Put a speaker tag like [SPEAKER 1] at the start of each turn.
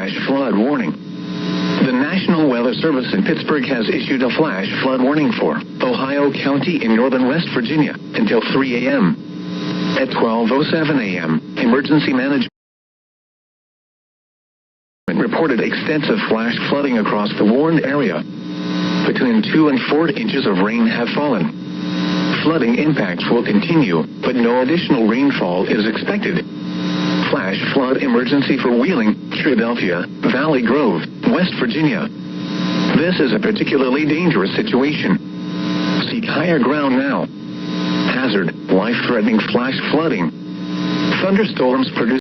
[SPEAKER 1] flash flood warning. The National Weather Service in Pittsburgh has issued a flash flood warning for Ohio County in northern West Virginia until 3 a.m. At 12:07 a.m., emergency management reported extensive flash flooding across the warned area. Between 2 and 4 inches of rain have fallen. Flooding impacts will continue, but no additional rainfall is expected. Flash flood emergency for Wheeling, Philadelphia, Valley Grove, West Virginia. This is a particularly dangerous situation. Seek higher ground now. Hazard, life-threatening flash flooding. Thunderstorms produce